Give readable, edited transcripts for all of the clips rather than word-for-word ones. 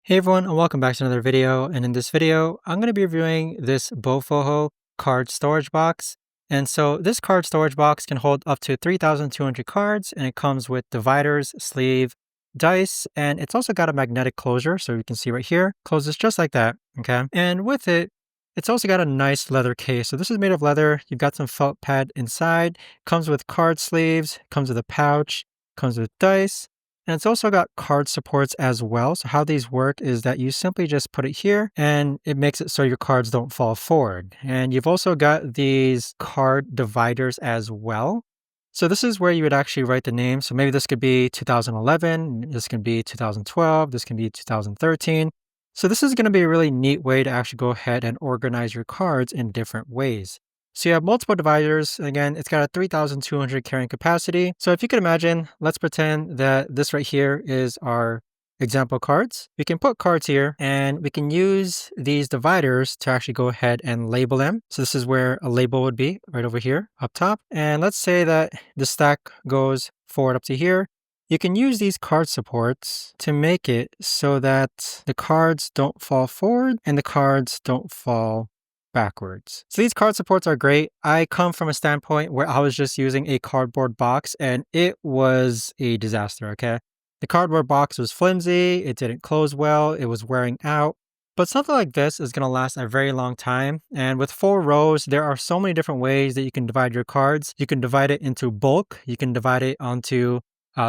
Hey everyone, and welcome back to another video. And in this video, I'm going to be reviewing this Bofoho Card Storage Box. And so this card storage box can hold up to 3,200 cards, and it comes with dividers, sleeve, dice, and it's also got a magnetic closure. So you can see right here, closes just like that, okay? And with it, it's also got a nice leather case. So this is made of leather. You've got some felt pad inside, comes with card sleeves, comes with a pouch, comes with dice. And it's also got card supports as well. So how these work is that you simply just put it here and it makes it so your cards don't fall forward. And you've also got these card dividers as well. So this is where you would actually write the name. So maybe this could be 2011, this can be 2012, this can be 2013. So this is going to be a really neat way to actually go ahead and organize your cards in different ways. So you have multiple dividers. Again, it's got a 3,200 carrying capacity. So if you could imagine, let's pretend that this right here is our example cards. We can put cards here and we can use these dividers to actually go ahead and label them. So this is where a label would be right over here up top. And let's say that the stack goes forward up to here. You can use these card supports to make it so that the cards don't fall forward and the cards don't fall backwards. So these card supports are great. I come from a standpoint where I was just using a cardboard box and it was a disaster, okay? The cardboard box was flimsy, it didn't close well, it was wearing out. But something like this is going to last a very long time. And with 4 rows, there are so many different ways that you can divide your cards. You can divide it into bulk. You can divide it onto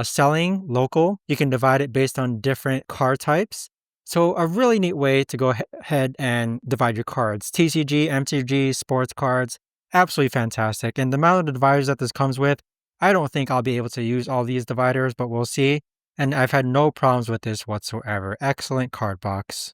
selling, local. You can divide it based on different card types. So a really neat way to go ahead and divide your cards. TCG, MTG, sports cards, absolutely fantastic. And the amount of dividers that this comes with, I don't think I'll be able to use all these dividers, but we'll see. And I've had no problems with this whatsoever. Excellent card box.